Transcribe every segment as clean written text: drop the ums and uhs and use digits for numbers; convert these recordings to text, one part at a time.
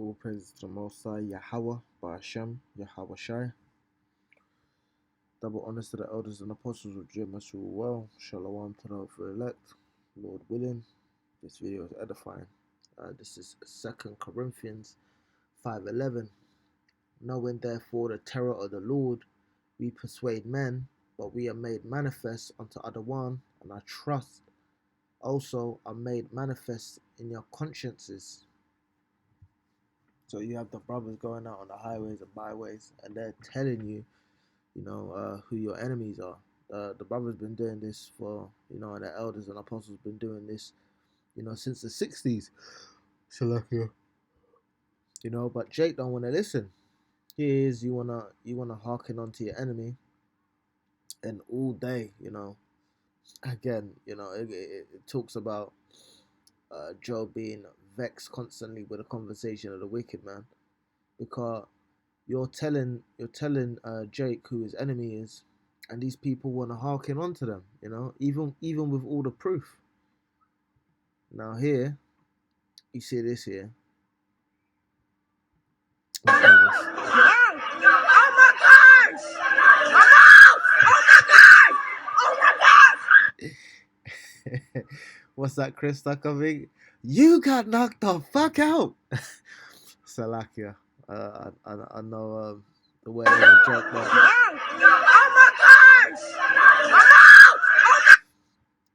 All praises to the Most High, Yahweh, Ba'ashem, Yahweh Shai. Double honors to the elders and apostles of Jemas well. Shalom to the hopeful elect. Lord willing, this video is edifying. This is 2 Corinthians 5:11. Knowing therefore the terror of the Lord, we persuade men, but we are made manifest unto other one, and I trust also are made manifest in your consciences. So you have the brothers going out on the highways and byways, and they're telling you, who your enemies are. The brothers been doing this for, and the elders and apostles been doing this, since the 60s. Shalakia. But Jake don't want to listen. Here's you wanna hearken onto your enemy, and all day, again, it talks about Job being vexed constantly with the conversation of the wicked man, because you're telling Jake who his enemy is, and these people want to hearken onto them, even with all the proof. Now here, you see this here. Oh my gosh! Oh my gosh! Oh my gosh! What's that, Chris Tuckoving? You got knocked the fuck out! Salakia. I know the way they joke, but oh my gosh!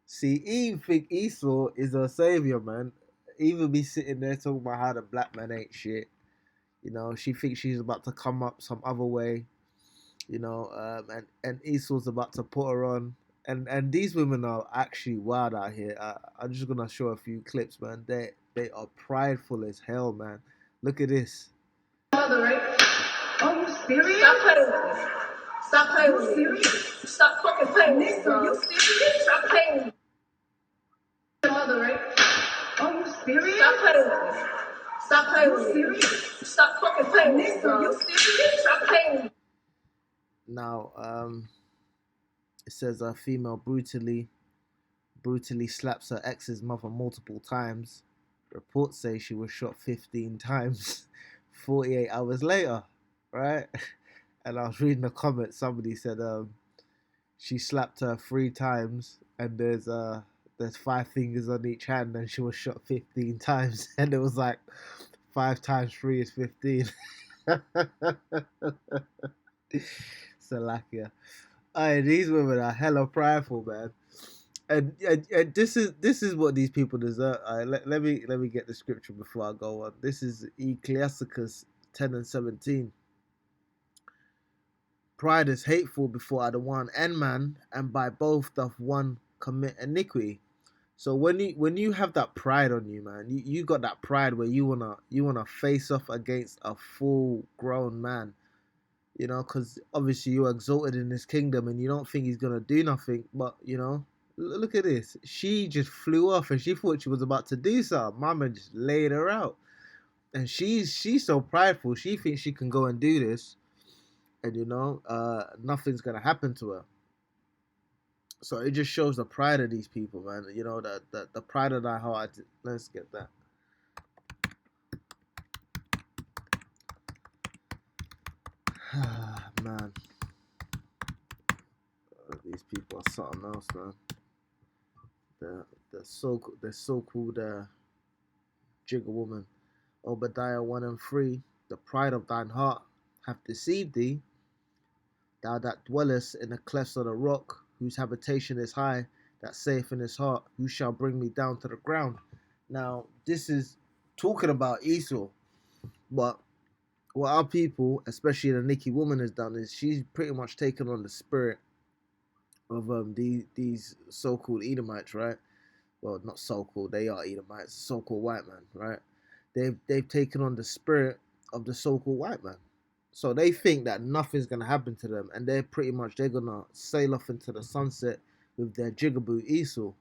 See, Eve think Esau is her savior, man. Eve be sitting there talking about how the black man ain't shit. She thinks she's about to come up some other way. And Esau's about to put her on. And these women are actually wild out here. I'm just gonna show a few clips, man. They are prideful as hell, man. Look at this. Right? Are you serious? Stop playing with me. Stop playing with me. Stop fucking playing with me, bro. You serious? Stop playing with me. Mother, right? Are you serious? Stop playing with me. Stop playing with me. Stop fucking playing with me, bro. You serious? Stop playing with me. Now, it says a female brutally slaps her ex's mother multiple times. Reports say she was shot 15 times 48 hours later, right? And I was reading the comments, somebody said she slapped her 3 times and there's 5 fingers on each hand and she was shot 15 times, and it was like 5 times 3 is 15. Salakia. These women are hella prideful, man. And this is what these people deserve. Let me get the scripture before I go on. This is Ecclesiasticus 10:17. Pride is hateful before either one and man, and by both doth one commit iniquity. So when you have that pride on you, man, you got that pride where you wanna face off against a full grown man, because obviously you're exalted in this kingdom and you don't think he's gonna do nothing, but look at this. She just flew off and she thought she was about to do something. Mama just laid her out. And she's so prideful. She thinks she can go and do this. And nothing's gonna happen to her. So it just shows the pride of these people, man. The pride of thy heart. Let's get that. Man. These people are something else, man. The so-called jigger woman. Obadiah 1:3. The pride of thine heart hath deceived thee. Thou that dwellest in the clefts of the rock, whose habitation is high, that saith in his heart, who shall bring me down to the ground? Now, this is talking about Esau, but what our people, especially the Nikki woman, has done is she's pretty much taken on the spirit of these so-called Edomites, right? Well, not so-called, they are Edomites, so-called white man, right? They've taken on the spirit of the so-called white man. So they think that nothing's gonna happen to them, and they're gonna sail off into the sunset with their jigaboo Esau.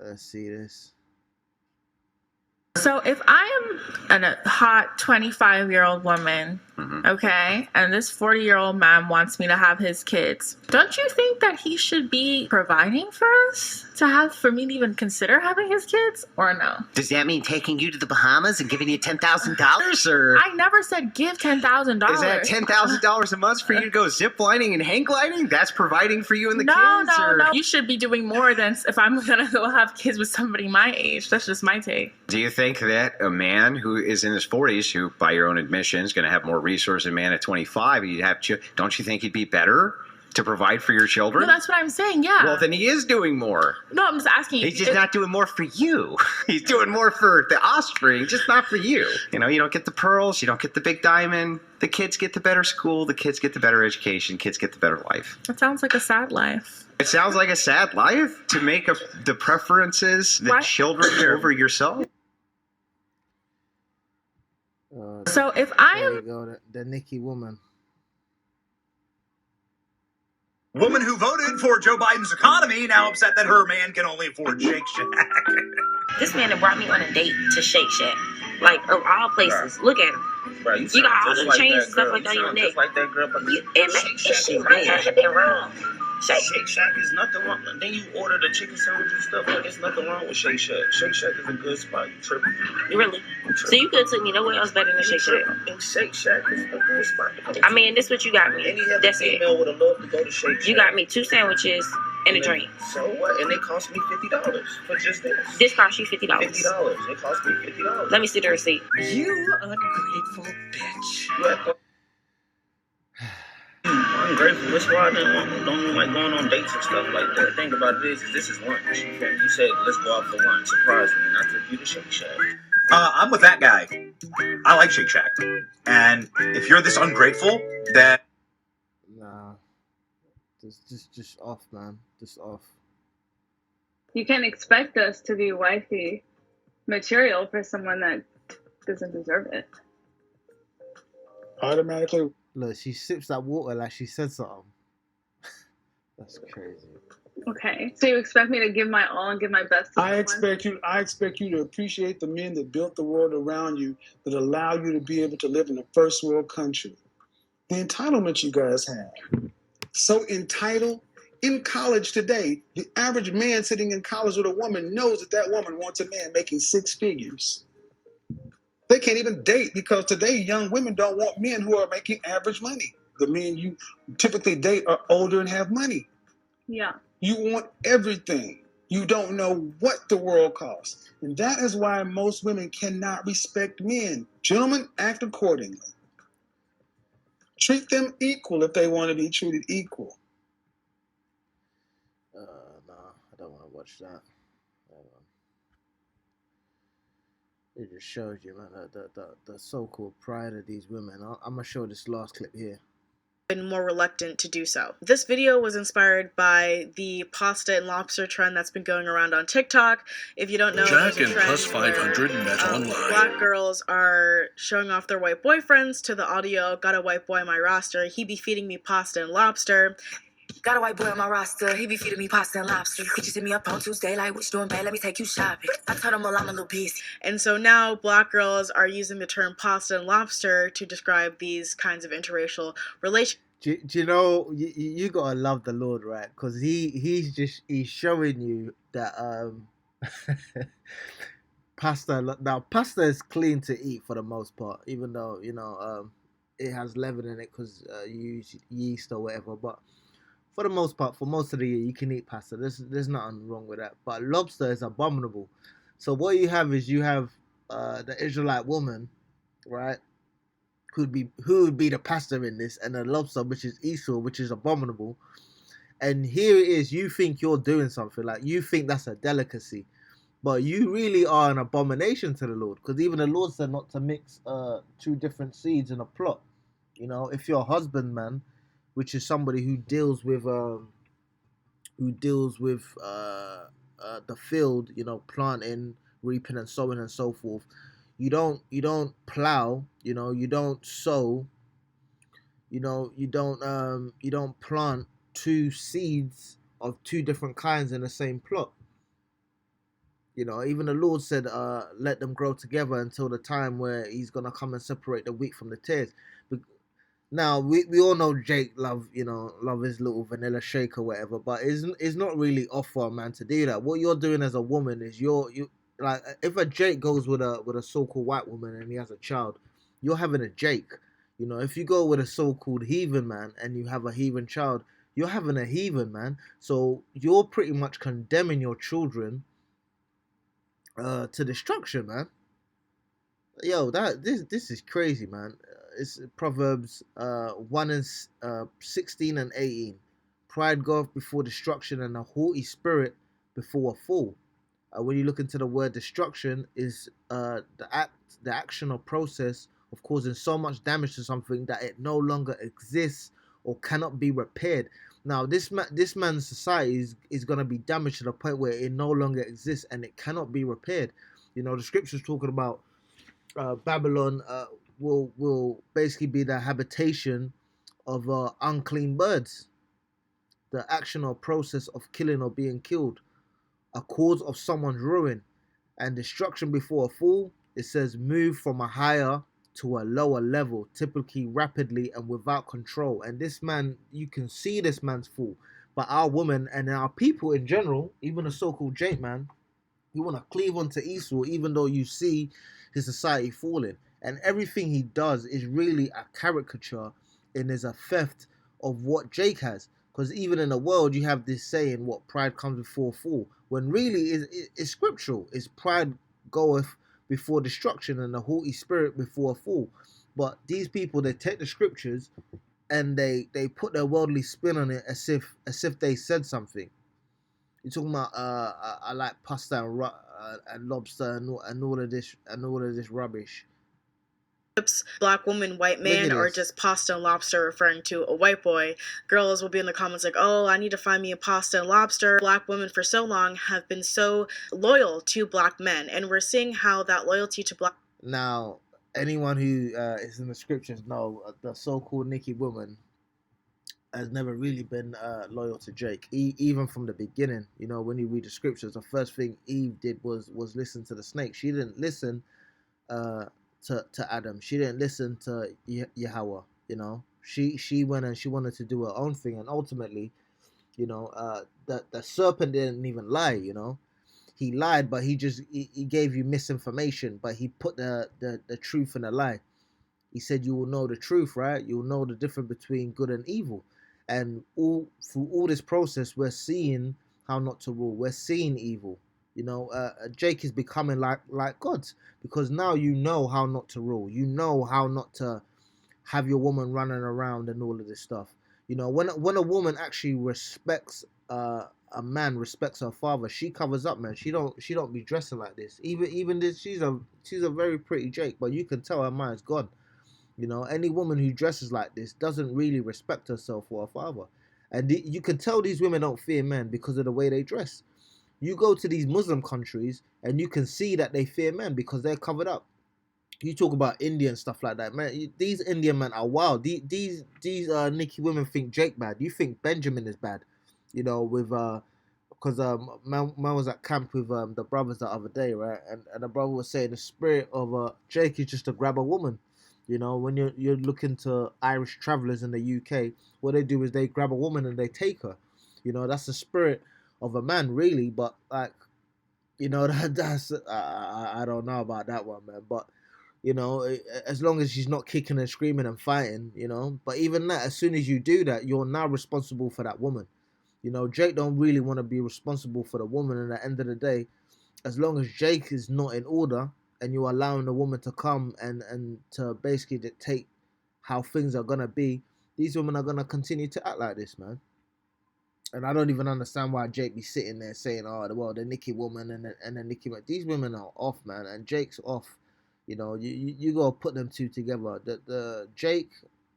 Let's see this. So if I am a hot 25-year-old woman, okay, and this 40-year-old man wants me to have his kids, don't you think that he should be providing for us for me to even consider having his kids, or no? Does that mean taking you to the Bahamas and giving you $10,000, or? I never said give $10,000. Is that $10,000 a month for you to go zip lining and hang gliding? That's providing for you and the kids? No. You should be doing more than if I'm gonna go have kids with somebody my age. That's just my take. Do you think that a man who is in his 40s, who by your own admission is going to have more resources than a man at 25, don't you think he'd be better to provide for your children? No, that's what I'm saying, yeah. Well, then he is doing more. No, I'm just asking you. He's just not doing more for you. He's doing more for the offspring, just not for you. You know, you don't get the pearls, you don't get the big diamond. The kids get the better school, the kids get the better education, kids get the better life. That sounds like a sad life. It sounds like a sad life to make the preferences, the children over yourself. So if I There am... you go, the Nikki woman. Woman who voted for Joe Biden's economy now upset that her man can only afford Shake Shack. This man that brought me on a date to Shake Shack. Like, of all places. Look at him. Bro, you got all the chains and stuff like that on your neck. Just like that girl, but Shit might have been wrong. Shake Shack is nothing wrong. Then you order the chicken sandwich and stuff. Like, there's nothing wrong with Shake Shack. Shake Shack is a good spot. You tripping? Really? So you could have took me nowhere else better than Shake Shack. And Shake Shack is a good spot. I mean, this what you got me. Any other That's it. female would have loved to go to Shake Shack. You got me 2 sandwiches and a drink. So what? And it cost me $50 for just this. This cost you $50. $50. It cost me $50. Let me see the receipt. You ungrateful bitch. What? I'm grateful. That's why I don't like going on dates and stuff like that. The thing about it is this is lunch. You said, let's go out for lunch. Surprise me. And I took you to Shake Shack. I'm with that guy. I like Shake Shack. And if you're this ungrateful, then... Nah. Just off, man. Just off. You can't expect us to be wifey material for someone that doesn't deserve it. Automatically. Look, she sips that water like she said something. That's crazy. Okay, so you expect me to give my all and give my best to I someone? expect you to appreciate the men that built the world around you, that allow you to be able to live in a first world country. The entitlement you guys have. So entitled. In college today, the average man sitting in college with a woman knows that that woman wants a man making 6 figures. They can't even date because today young women don't want men who are making average money. The men you typically date are older and have money. Yeah. You want everything. You don't know what the world costs. And that is why most women cannot respect men. Gentlemen, act accordingly. Treat them equal if they want to be treated equal. Nah, I don't want to watch that. It just shows you, man, the so-called pride of these women. I'm going to show this last clip here. Been more reluctant to do so. This video was inspired by the pasta and lobster trend that's been going around on TikTok. If you don't know, Jack and plus 500 met online. Black girls are showing off their white boyfriends to the audio, got a white boy on my roster, he be feeding me pasta and lobster. Got a white boy on my roster, he be feeding me pasta and lobster. You could just hit me up on Tuesday, like, what you doing, babe? Let me take you shopping. I told him, well, I'm a little busy. And so now black girls are using the term pasta and lobster to describe these kinds of interracial relations. Do you know, you gotta love the Lord, right? Because he's showing you that pasta is clean to eat for the most part, even though, you know, it has leaven in it because you use yeast or whatever, but for the most part, for most of the year, you can eat pasta. There's nothing wrong with that. But lobster is abominable. So what you have is the Israelite woman, right? Who would be the pastor in this, and the lobster, which is Esau, which is abominable. And here it is, you think you're doing something, like you think that's a delicacy, but you really are an abomination to the Lord, because even the Lord said not to mix 2 different seeds in a plot. You know, if you're a husbandman, which is somebody who deals with the field, you know, planting, reaping, and sowing and so forth. You don't plow, you know, you don't sow, you know, you don't plant 2 seeds of 2 different kinds in the same plot. You know, even the Lord said, let them grow together until the time where he's gonna come and separate the wheat from the tares. Now we all know Jake love his little vanilla shake or whatever, but it's not really off for a man to do that. What you're doing as a woman is you like, if a Jake goes with a so-called white woman and he has a child, you're having a Jake. You know, if you go with a so-called heathen man and you have a heathen child, you're having a heathen man. So you're pretty much condemning your children to destruction, man. Yo, this is crazy, man. It's Proverbs 1 and 16 and 18. Pride goeth before destruction, and a haughty spirit before a fall. When you look into the word destruction, is the action or process of causing so much damage to something that it no longer exists or cannot be repaired. Now, this man's society is going to be damaged to the point where it no longer exists and it cannot be repaired. You know, the scripture's talking about Babylon will basically be the habitation of unclean birds, the action or process of killing or being killed, a cause of someone's ruin and destruction before a fall. It says move from a higher to a lower level, typically rapidly and without control. And this man, you can see this man's fall. But our women and our people in general, even the so-called Jake man, you want to cleave onto Esau, even though you see his society falling. And everything he does is really a caricature and is a theft of what Jake has. Because even in the world, you have this saying, what pride comes before fall. When really it's scriptural. It's pride goeth before destruction and a haughty spirit before a fall. But these people, they take the scriptures and they put their worldly spin on it as if they said something. You're talking about I like pasta and lobster and all of this rubbish. Black woman, white man, or just pasta and lobster referring to a white boy. Girls will be in the comments like, oh, I need to find me a pasta and lobster. Black women for so long have been so loyal to black men, and we're seeing how that loyalty to black... Now, anyone who is in the scriptures know the so-called Nikki woman has never really been loyal to Jake, even from the beginning. You know, when you read the scriptures, the first thing Eve did was listen to the snake. She didn't listen to Adam. She didn't listen to Yahweh. You know, she went and she wanted to do her own thing, and ultimately, you know, the serpent didn't even lie. You know, he lied, but he gave you misinformation, but he put the truth in a lie. He said, you will know the truth, right? You will know the difference between good and evil. And through all this process, we're seeing how not to rule. We're seeing evil. You know, Jake is becoming like God, because now you know how not to rule. You know how not to have your woman running around and all of this stuff. You know, when a woman actually respects a man, respects her father, she covers up, man. She don't be dressing like this. Even this, she's a very pretty Jake, but you can tell her mind's gone. You know, any woman who dresses like this doesn't really respect herself or her father. And you can tell these women don't fear men because of the way they dress. You go to these Muslim countries and you can see that they fear men because they're covered up. You talk about India and stuff like that, man. These Indian men are wild. These Nikki women think Jake bad. You think Benjamin is bad, you know, with because man was at camp with the brothers the other day, right? And the brother was saying the spirit of Jake is just to grab a woman. You know, when you're looking to Irish travelers in the UK, what they do is they grab a woman and they take her. You know, that's the spirit of a man, really. But like, you know, that's I don't know about that one, man. But you know, as long as she's not kicking and screaming and fighting, you know. But even that, as soon as you do that, you're now responsible for that woman. You know, Jake don't really want to be responsible for the woman. And at the end of the day, as long as Jake is not in order, and you're allowing the woman to come and to basically dictate how things are going to be, these women are going to continue to act like this, man. And I don't even understand why Jake be sitting there saying, oh, well, the Nikki woman and the Nikki man. These women are off, man, and Jake's off. You know, you got to put them two together. The Jake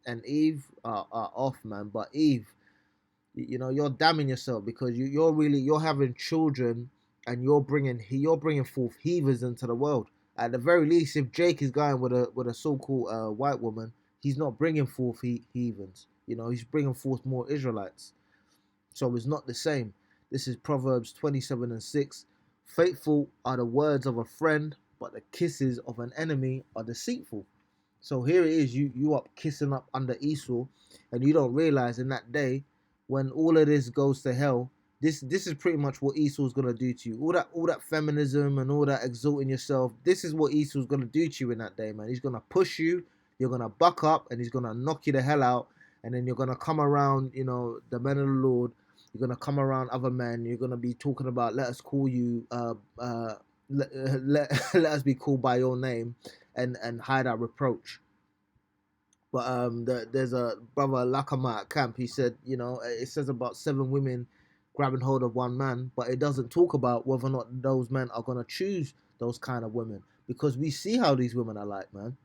and Eve are off, man. But Eve, you know, you're damning yourself because you're having children and you're bringing forth heathens into the world. At the very least, if Jake is going with a so-called white woman, he's not bringing forth heathens. You know, he's bringing forth more Israelites. So it's not the same. This is Proverbs 27 and 6. Faithful are the words of a friend, but the kisses of an enemy are deceitful. So here it is, you up kissing up under Esau, and you don't realize in that day when all of this goes to hell, this is pretty much what Esau's gonna do to you. All that feminism and all that exalting yourself, this is what Esau's gonna do to you in that day, man. He's gonna push you, you're gonna buck up, and he's gonna knock you the hell out, and then you're gonna come around, you know, the men of the Lord. You're gonna come around other men. You're gonna be talking about, let us call you, let us be called by your name, and hide our reproach. But there's a brother Lakama at camp. He said, you know, it says about 7 women grabbing hold of 1 man, but it doesn't talk about whether or not those men are gonna choose those kind of women, because we see how these women are like, man.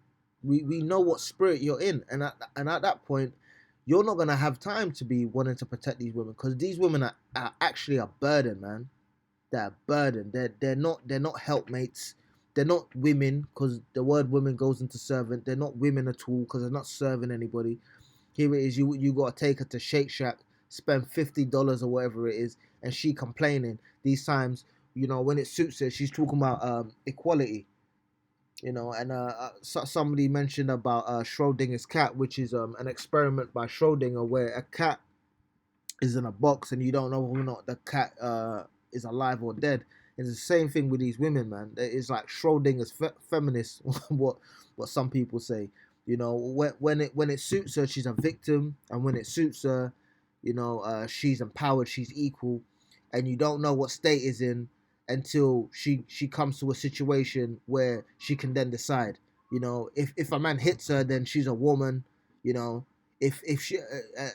We know what spirit you're in, and at that point, you're not gonna have time to be wanting to protect these women, because these women are actually a burden, man. They're a burden. They're not helpmates. They're not women, because the word women goes into servant. They're not women at all, because they're not serving anybody. Here it is, you got to take her to Shake Shack, spend $50 or whatever it is, and she complaining. These times, you know, when it suits her, she's talking about equality. You know, and somebody mentioned about Schrodinger's cat, which is an experiment by Schrodinger, where a cat is in a box and you don't know whether or not the cat is alive or dead. It's the same thing with these women, man. It's like Schrodinger's feminist, what some people say. You know, when it suits her, she's a victim, and when it suits her, you know, she's empowered, she's equal, and you don't know what state is in until she comes to a situation where she can then decide. You know, if a man hits her, then she's a woman. You know, if she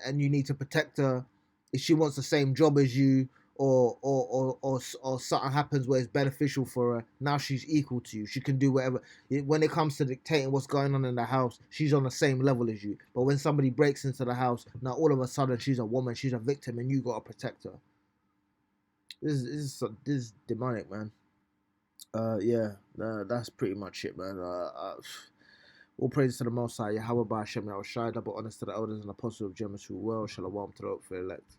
and you need to protect her. If she wants the same job as you, or something happens where it's beneficial for her, now she's equal to you. She can do whatever. When it comes to dictating what's going on in the house, she's on the same level as you. But when somebody breaks into the house, now all of a sudden she's a woman, she's a victim, and you gotta protect her. This is demonic, man. Yeah, that's pretty much it, man. All praise to the Most High, Yahweh Ba'Shem Yahushai, double honest to the elders and apostles of Jerusalem, well, shalom to the elect.